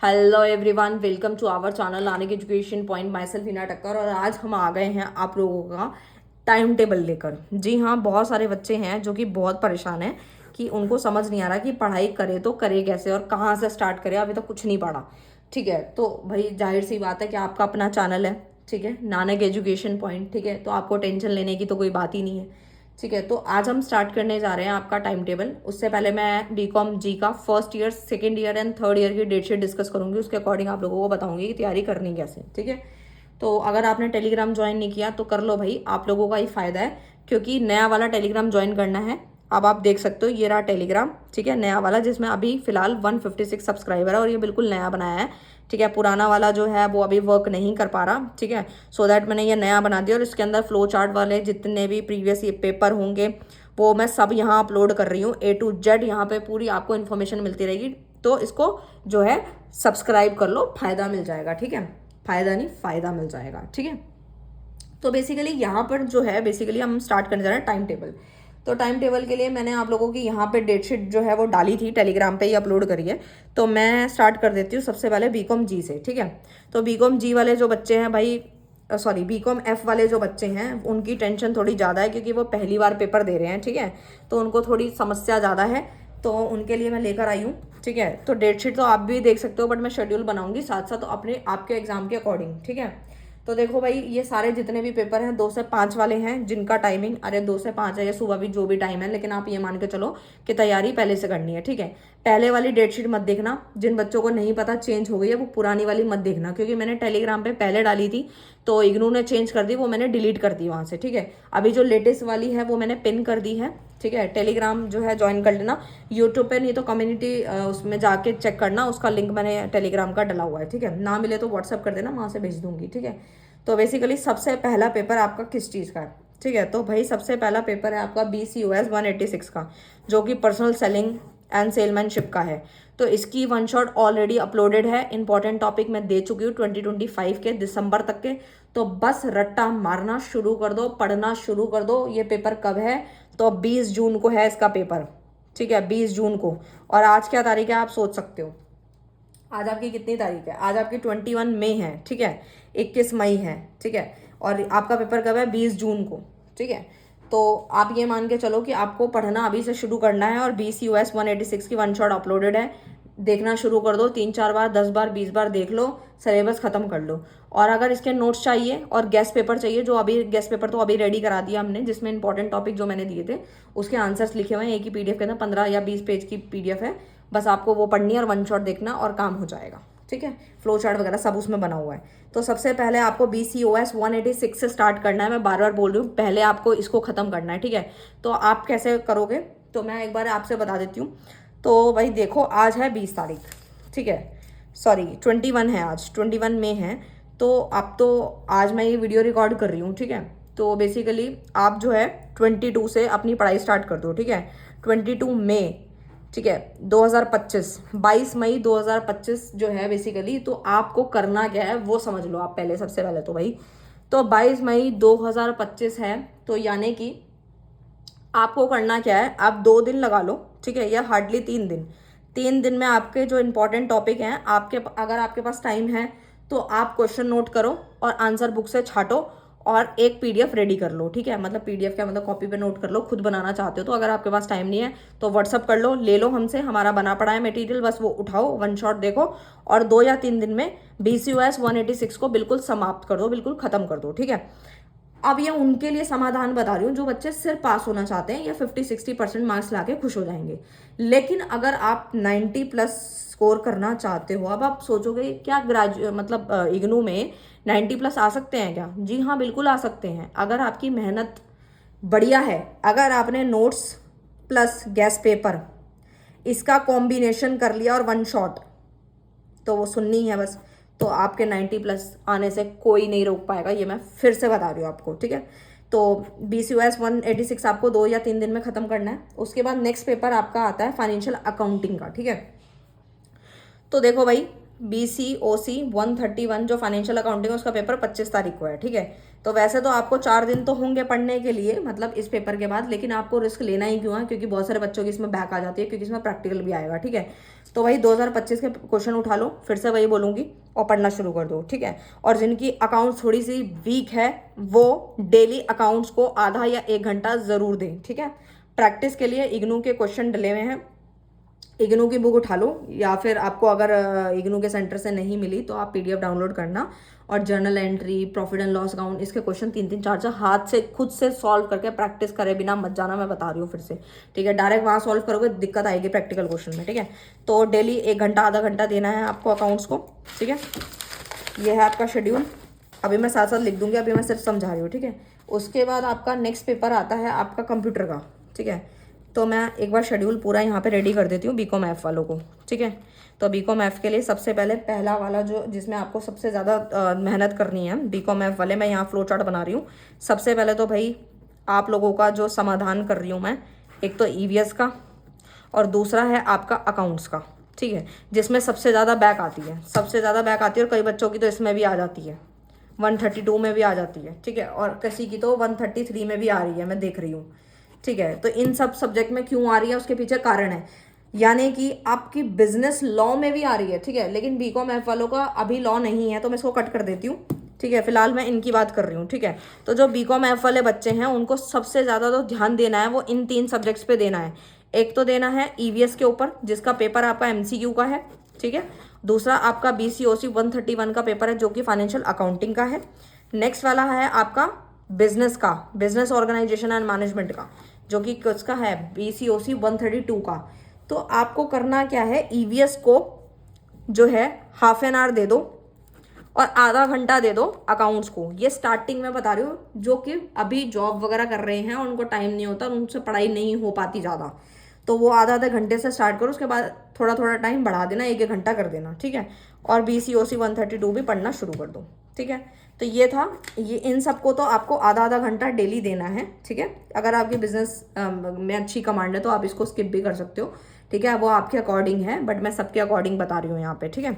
Hello everyone, welcome to our channel आने की education point. Myself Hina Takkar और आज हम आ गए हैं आप लोगों का टाइम टेबल लेकर। जी हाँ, बहुत सारे बच्चे हैं जो कि बहुत परेशान हैं कि उनको समझ नहीं आ रहा कि पढ़ाई करे तो करे कैसे और कहाँ से स्टार्ट करे। अभी तो कुछ नहीं पढ़ा। ठीक है, तो भाई जाहिर सी बात है कि आपका अपना चैनल है, ठीक है, नानक एजुकेशन पॉइंट। ठीक है, तो आपको टेंशन लेने की तो कोई बात ही नहीं है। ठीक है, तो आज हम स्टार्ट करने जा रहे हैं आपका टाइम टेबल। उससे पहले मैं बीकॉम जी का first year, second year and third year की डेट शीट डिस्कस करूंगी। उसके अकॉर्डिंग आप लोगों को बताऊंगी कि तैयारी करनी कैसे। ठीक है, तो अगर आपने टेलीग्राम ज्वाइन नहीं किया तो कर लो भाई, आप लोगों का ही फायदा है, क्योंकि नया वाला टेलीग्राम ज्वाइन करना है। अब आप देख सकते हो, ये रहा टेलीग्राम। ठीक है, नया वाला जिसमें अभी फिलहाल 156 सब्सक्राइबर है और ये बिल्कुल नया बनाया है। ठीक है, पुराना वाला जो है वो अभी वर्क नहीं कर पा रहा। ठीक है, सो दैट मैंने ये नया बना दिया और इसके अंदर फ्लो चार्ट वाले जितने भी प्रीवियस ये पेपर होंगे वो मैं सब यहाँ अपलोड कर रही हूँ। A to Z यहाँ पे पूरी आपको इन्फॉर्मेशन मिलती रहेगी। तो इसको जो है सब्सक्राइब कर लो, फायदा मिल जाएगा। ठीक है, फायदा नहीं फायदा मिल जाएगा। ठीक है, तो बेसिकली यहाँ पर जो है बेसिकली हम स्टार्ट करने जा रहे हैं टाइम टेबल। तो टाइम टेबल के लिए मैंने आप लोगों की यहाँ पे डेट शीट जो है वो डाली थी, टेलीग्राम पे ही अपलोड करी है। तो मैं स्टार्ट कर देती हूँ सबसे पहले बीकॉम जी से। ठीक है, तो बीकॉम जी वाले जो बच्चे हैं भाई, सॉरी बीकॉम एफ वाले जो बच्चे हैं उनकी टेंशन थोड़ी ज़्यादा है, क्योंकि वो पहली बार पेपर दे रहे हैं। ठीक है, तो उनको थोड़ी समस्या ज़्यादा है, तो उनके लिए मैं लेकर आई हूँ। ठीक है, तो डेट शीट तो आप भी देख सकते हो, बट मैं शेड्यूल बनाऊंगी साथ साथ अपने आपके एग्जाम के अकॉर्डिंग। ठीक है, तो देखो भाई, ये सारे जितने भी पेपर हैं 2 से 5 वाले हैं जिनका टाइमिंग, अरे 2 से 5 है या सुबह भी जो भी टाइम है, लेकिन आप ये मान के चलो कि तैयारी पहले से करनी है। ठीक है, पहले वाली डेट शीट मत देखना। जिन बच्चों को नहीं पता चेंज हो गई है वो पुरानी वाली मत देखना, क्योंकि मैंने टेलीग्राम पे पहले डाली थी तो इग्नू ने चेंज कर दी, वो मैंने डिलीट कर दी वहाँ से। ठीक है, अभी जो लेटेस्ट वाली है वो मैंने पिन कर दी है। ठीक है, टेलीग्राम जो है ज्वाइन कर लेना, यूट्यूब पे नहीं तो कम्युनिटी उसमें जाके चेक करना, उसका लिंक मैंने टेलीग्राम का डला हुआ है। ठीक है, ना मिले तो व्हाट्सअप कर देना, वहाँ से भेज दूंगी। ठीक है, तो बेसिकली सबसे पहला पेपर आपका किस चीज़ का है? ठीक है, तो भाई सबसे पहला पेपर है आपका BCOS 186 का, जो कि पर्सनल सेलिंग एंड सेलमैनशिप का है। तो इसकी वन शॉट ऑलरेडी अपलोडेड है। इंपॉर्टेंट टॉपिक मैं दे चुकी हूँ 2025 के दिसंबर तक के। तो बस रट्टा मारना शुरू कर दो, पढ़ना शुरू कर दो। ये पेपर कब है? तो 20 जून को है इसका पेपर। ठीक है, 20 जून को। और आज क्या तारीख है आप सोच सकते हो? आज आपकी कितनी तारीख है? आज आपकी 21 मई है। ठीक है, 21 मई है। ठीक है, और आपका पेपर कब है? 20 जून को। ठीक है, तो आप ये मान के चलो कि आपको पढ़ना अभी से शुरू करना है। और BCOS 186 की वन शॉट अपलोडेड है, देखना शुरू कर दो। 3-4 बार, 10 बार, 20 बार देख लो, सिलेबस खत्म कर लो। और अगर इसके नोट्स चाहिए और गेस्ट पेपर चाहिए, जो अभी गेस्ट पेपर तो अभी रेडी करा दिया हमने, जिसमें इंपॉर्टेंट टॉपिक जो मैंने दिए थे उसके आंसर्स लिखे हुए हैं। एक ही PDF के अंदर 15 या 20 पेज की PDF है। बस आपको वो पढ़नी है और वन शॉट देखना और काम हो जाएगा। ठीक है, फ्लो चार्ट वगैरह सब उसमें बना हुआ है। तो सबसे पहले आपको BCOS 186 से स्टार्ट करना है। मैं बार बार बोल रही हूँ, पहले आपको इसको खत्म करना है। ठीक है, तो आप कैसे करोगे तो मैं एक बार आपसे बता देती हूँ। तो भाई देखो, आज है 20 तारीख। ठीक है, सॉरी 21 है, आज 21 में है। तो अब तो आज मैं ये वीडियो रिकॉर्ड कर रही हूँ। ठीक है, तो बेसिकली आप जो है 22 से अपनी पढ़ाई स्टार्ट कर दो। ठीक है, 22 मई, ठीक है, 2025, 22 मई 2025 जो है बेसिकली, तो आपको करना क्या है वो समझ लो आप पहले। सबसे पहले तो भाई, तो 22 मई 2025 है, तो यानी कि आपको करना क्या है, आप 2 दिन लगा लो। ठीक है, या हार्डली 3 दिन। 3 दिन में आपके जो इंपॉर्टेंट टॉपिक हैं, आपके अगर आपके पास टाइम है तो आप क्वेश्चन नोट करो और आंसर बुक से छाटो और एक PDF रेडी कर लो। ठीक है, मतलब PDF क्या मतलब, कॉपी पे नोट कर लो। खुद बनाना चाहते हो तो अगर आपके पास टाइम नहीं है तो व्हाट्सअप कर लो, ले लो हमसे, हमारा बना पड़ा है मटेरियल, बस वो उठाओ, वन शॉट देखो और 2 या 3 दिन में BCOS 186 को बिल्कुल समाप्त कर दो, बिल्कुल खत्म कर दो। ठीक है, अब ये उनके लिए समाधान बता रही हूँ जो बच्चे सिर्फ पास होना चाहते हैं या 50-60% मार्क्स लाके खुश हो जाएंगे। लेकिन अगर आप 90+ स्कोर करना चाहते हो, अब आप सोचोगे क्या मतलब इग्नू में 90+ आ सकते हैं क्या? जी हाँ, बिल्कुल आ सकते हैं, अगर आपकी मेहनत बढ़िया है। अगर आपने नोट्स प्लस गेस्ट पेपर इसका कॉम्बिनेशन कर लिया और वन शॉट, तो वो सुननी है बस, तो आपके 90+ आने से कोई नहीं रोक पाएगा। ये मैं फिर से बता रही हूँ आपको। ठीक है, तो BCOS 186 आपको 2 या 3 दिन में खत्म करना है। उसके बाद नेक्स्ट पेपर आपका आता है फाइनेंशियल अकाउंटिंग का। ठीक है, तो देखो भाई, BCOC 131 जो फाइनेंशियल अकाउंटिंग है उसका पेपर 25 तारीख को है। ठीक है, तो वैसे तो आपको 4 दिन तो होंगे पढ़ने के लिए, मतलब इस पेपर के बाद, लेकिन आपको रिस्क लेना ही क्यों है, क्योंकि बहुत सारे बच्चों की इसमें बैक आ जाती है, क्योंकि इसमें प्रैक्टिकल भी आएगा। ठीक है, तो वही 2025 के क्वेश्चन उठा लो, फिर से वही बोलूँगी, और पढ़ना शुरू कर दो, ठीक है। और जिनकी अकाउंट्स थोड़ी सी वीक है वो डेली अकाउंट्स को आधा या 1 घंटा ज़रूर दें, ठीक है। प्रैक्टिस के लिए इग्नू के क्वेश्चन डले हुए हैं, इग्नू की बुक उठा लो, या फिर आपको अगर इग्नू के सेंटर से नहीं मिली तो आप PDF डाउनलोड करना, और journal entry, profit and loss account, इसके क्वेश्चन 3-3 4-4 हाथ से खुद से सॉल्व करके प्रैक्टिस करे बिना मत जाना, मैं बता रही हूँ फिर से, ठीक है। डायरेक्ट वहाँ सॉल्व करोगे दिक्कत आएगी प्रैक्टिकल क्वेश्चन में, ठीक है। तो डेली 1 घंटा आधा घंटा देना है आपको अकाउंट्स को, ठीक है। ये है आपका शेड्यूल, अभी मैं साथ साथ लिख दूंगी, अभी मैं सिर्फ समझा रही हूँ, ठीक है। उसके बाद आपका नेक्स्ट पेपर आता है आपका कंप्यूटर का, ठीक है। तो मैं एक बार शेड्यूल पूरा यहाँ पे रेडी कर देती हूँ बीकॉम एफ वालों को, ठीक है। तो बीकॉम एफ के लिए सबसे पहले पहला वाला जो जिसमें आपको सबसे ज़्यादा मेहनत करनी है बीकॉम एफ वाले, मैं यहाँ फ्लो चार्ट बना रही हूँ। सबसे पहले तो भाई आप लोगों का जो समाधान कर रही हूँ मैं, एक तो EVS का और दूसरा है आपका अकाउंट्स का, ठीक है, जिसमें सबसे ज़्यादा बैक आती है, सबसे ज़्यादा बैक आती है, और कई बच्चों की तो इसमें भी आ जाती है, 132 में भी आ जाती है, ठीक है, और किसी की तो 133 में भी आ रही है, मैं देख रही हूँ, ठीक है। तो इन सब सब्जेक्ट में क्यों आ रही है उसके पीछे कारण है, यानी कि आपकी बिजनेस लॉ में भी आ रही है, ठीक है, लेकिन बीकॉम एफ वालों का अभी लॉ नहीं है तो मैं इसको कट कर देती हूँ, ठीक है। फिलहाल मैं इनकी बात कर रही हूँ, ठीक है। तो जो बीकॉम एफ वाले बच्चे हैं उनको सबसे ज़्यादा तो ध्यान देना है वो इन 3 सब्जेक्ट्स पे देना है। एक तो देना है EVS के ऊपर, जिसका पेपर आपका MCQ का है, ठीक है। दूसरा आपका BCOC 131 का पेपर है जो कि फाइनेंशियल अकाउंटिंग का है। नेक्स्ट वाला है आपका बिजनेस का, बिजनेस ऑर्गेनाइजेशन एंड मैनेजमेंट का, जो कि किसका है, BCOC 132 का। तो आपको करना क्या है, EVS को जो है हाफ एन आवर दे दो और आधा घंटा दे दो अकाउंट्स को। ये स्टार्टिंग में बता रही हूँ, जो कि अभी जॉब वगैरह कर रहे हैं और उनको टाइम नहीं होता, उनसे पढ़ाई नहीं हो पाती ज़्यादा, तो वो आधा आधा घंटे से स्टार्ट करो, उसके बाद थोड़ा थोड़ा टाइम बढ़ा देना, 1-1 घंटा कर देना, ठीक है। और BCOC 132 भी पढ़ना शुरू कर दो, ठीक है। तो ये था, ये इन सबको तो आपको आधा आधा घंटा डेली देना है, ठीक है। अगर आपकी बिजनेस में अच्छी कमांड है तो आप इसको स्किप भी कर सकते हो, ठीक है, वो आपके अकॉर्डिंग है, बट मैं सबके अकॉर्डिंग बता रही हूँ यहाँ पे, ठीक है।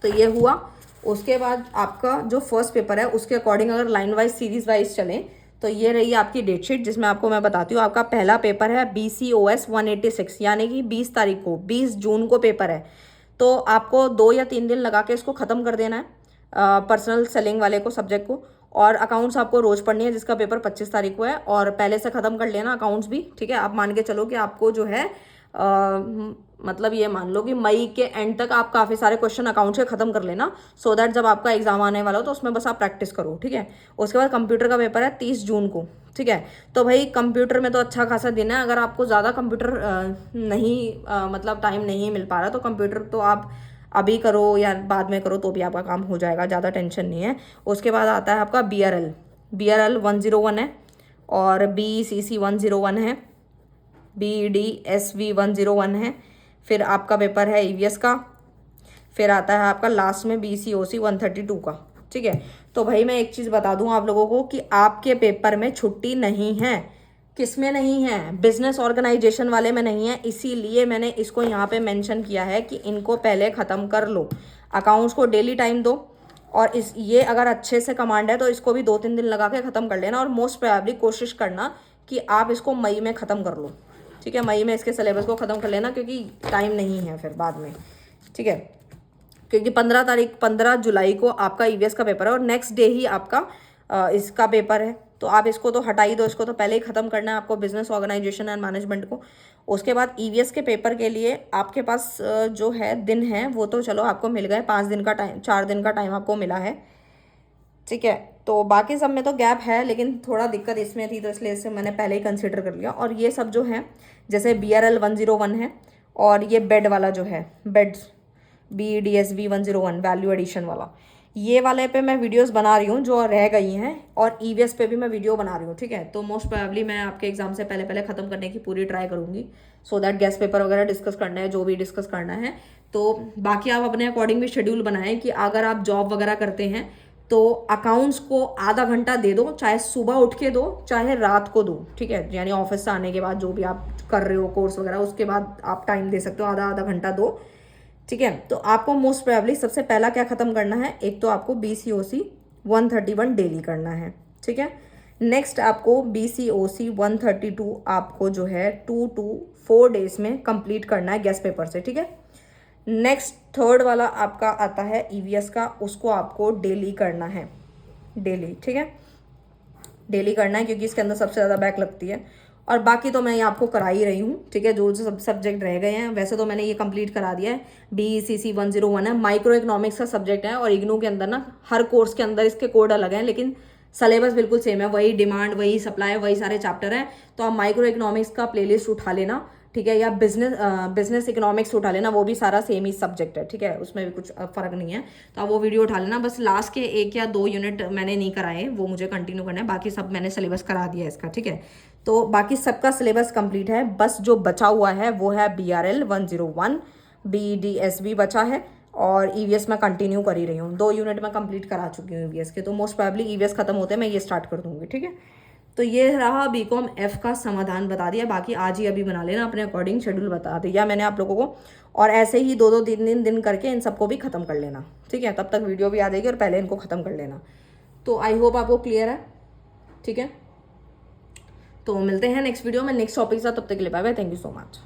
तो ये हुआ। उसके बाद आपका जो फर्स्ट पेपर है उसके अकॉर्डिंग अगर लाइन वाइज सीरीज वाइज चलें तो ये रही आपकी डेटशीट, जिसमें आपको मैं बताती हूँ। आपका पहला पेपर है BCOS 186, यानी कि 20 तारीख को, 20 जून को पेपर है। तो आपको 2 या 3 दिन लगा के इसको ख़त्म कर देना है, पर्सनल सेलिंग वाले को, सब्जेक्ट को। और अकाउंट्स आपको रोज पढ़नी है, जिसका पेपर 25 तारीख को है, और पहले से ख़त्म कर लेना अकाउंट्स भी, ठीक है। आप मान के चलो कि आपको जो है मतलब ये मान लो कि मई के एंड तक आप काफ़ी सारे क्वेश्चन अकाउंट्स के खत्म कर लेना, सो दैट जब आपका एग्जाम आने वाला हो तो उसमें बस आप प्रैक्टिस करो, ठीक है। उसके बाद कंप्यूटर का पेपर है 30 जून को, ठीक है। तो भाई कंप्यूटर में तो अच्छा खासा दिन है, अगर आपको ज़्यादा कंप्यूटर नहीं मतलब टाइम नहीं मिल पा रहा तो कंप्यूटर तो आप अभी करो या बाद में करो तो भी आपका काम हो जाएगा, ज़्यादा टेंशन नहीं है। उसके बाद आता है आपका BRL 101 है, और BCC 101 है, BDSV 101 है। फिर आपका पेपर है EVS का, फिर आता है आपका लास्ट में BCOC 132 का, ठीक है। तो भाई मैं एक चीज़ बता दूं आप लोगों को कि आपके पेपर में छुट्टी नहीं है। किस में नहीं है, बिजनेस ऑर्गेनाइजेशन वाले में नहीं है, इसीलिए मैंने इसको यहाँ पे मेंशन किया है कि इनको पहले ख़त्म कर लो। अकाउंट्स को डेली टाइम दो, और ये अगर अच्छे से कमांड है तो इसको भी 2-3 दिन लगा के ख़त्म कर लेना, और मोस्ट प्रोबेबली कोशिश करना कि आप इसको मई में ख़त्म कर लो, ठीक है। मई में इसके सिलेबस को ख़त्म कर लेना, क्योंकि टाइम नहीं है फिर बाद में, ठीक है। क्योंकि 15 जुलाई को आपका EVS का पेपर है, और नेक्स्ट डे ही आपका इसका पेपर है, तो आप इसको तो हटा ही दो, इसको तो पहले ही ख़त्म करना है आपको, बिजनेस ऑर्गेनाइजेशन एंड मैनेजमेंट को। उसके बाद EVS के पेपर के लिए आपके पास जो है दिन है वो तो चलो आपको मिल गए, 5 दिन का टाइम, 4 दिन का टाइम आपको मिला है, ठीक है। तो बाकी सब में तो गैप है, लेकिन थोड़ा दिक्कत इसमें थी तो इसलिए इसे मैंने पहले ही कंसिडर कर लिया। और ये सब जो है जैसे BRL 101 है, और ये बेड वाला जो है, बेड्स BDSV 101 वैल्यू एडिशन वाला, ये वाले पे मैं वीडियोस बना रही हूँ जो रह गई हैं, और EVS पे भी मैं वीडियो बना रही हूँ, ठीक है। तो मोस्ट प्रोबेबली मैं आपके एग्जाम से पहले पहले ख़त्म करने की पूरी ट्राई करूँगी, सो दैट गेस्ट पेपर वगैरह डिस्कस करना है, जो भी डिस्कस करना है। तो बाकी आप अपने अकॉर्डिंग भी शेड्यूल बनाएं कि अगर आप जॉब वगैरह करते हैं तो अकाउंट्स को आधा घंटा दे दो, चाहे सुबह उठ के दो चाहे रात को दो, ठीक है। यानी ऑफिस से आने के बाद जो भी आप कर रहे हो कोर्स वगैरह, उसके बाद आप टाइम दे सकते हो, आधा आधा घंटा दो, ठीक है। तो आपको मोस्ट प्रोबेबली सबसे पहला क्या ख़त्म करना है, एक तो आपको BCOC 131 डेली करना है, ठीक है। नेक्स्ट आपको BCOC 132 आपको जो है 2 to 4 डेज में कंप्लीट करना है गेस्ट पेपर से, ठीक है। नेक्स्ट थर्ड वाला आपका आता है ईवीएस का, उसको आपको डेली करना है, डेली, ठीक है, डेली करना है क्योंकि इसके अंदर सबसे ज़्यादा बैक लगती है। और बाकी तो मैं ये आपको करा ही रही हूँ, ठीक है, जो जो सब सब्जेक्ट रह गए हैं वैसे तो मैंने ये कंप्लीट करा दिया है। BECC 101 है, माइक्रो इकोनॉमिक्स का सब्जेक्ट है, और इग्नू के अंदर ना हर कोर्स के अंदर इसके कोड अलग हैं, लेकिन सिलेबस बिल्कुल सेम है, वही डिमांड, वही सप्लाई, वही सारे चैप्टर हैं। तो आप माइक्रो इकोनॉमिक्स का प्लेलिस्ट उठा लेना, ठीक है, या बिजनेस इकोनॉमिक्स उठा लेना, वो भी सारा सेम ही सब्जेक्ट है, ठीक है, उसमें भी कुछ फर्क नहीं है। तो आप वो वीडियो उठा लेना। बस लास्ट के 1 या 2 यूनिट मैंने नहीं कराए, वो मुझे कंटिन्यू करना है, बाकी सब मैंने सिलेबस करा दिया है इसका, ठीक है। तो बाकी सबका सिलेबस कंप्लीट है, बस जो बचा हुआ है वो है BRL 101, BDSB बचा है, और EVS मैं कंटिन्यू कर ही रही हूँ। 2 यूनिट मैं कंप्लीट करा चुकी हूँ EVS के, तो मोस्ट प्रोबेबली EVS खत्म होते हैं मैं ये स्टार्ट कर दूंगी, ठीक है। तो ये रहा BCom F का समाधान बता दिया, बाकी आज ही अभी बना लेना अपने अकॉर्डिंग, शेड्यूल बता दिया मैंने आप लोगों को, और ऐसे ही 2-2 दिन करके इन सबको भी खत्म कर लेना, ठीक है। तब तक वीडियो भी आ जाएगी और पहले इनको खत्म कर लेना। तो आई होप आपको क्लियर है, ठीक है। तो मिलते हैं नेक्स्ट वीडियो में नेक्स्ट टॉपिक के साथ, तब तक के लिए bye bye, thank you so much.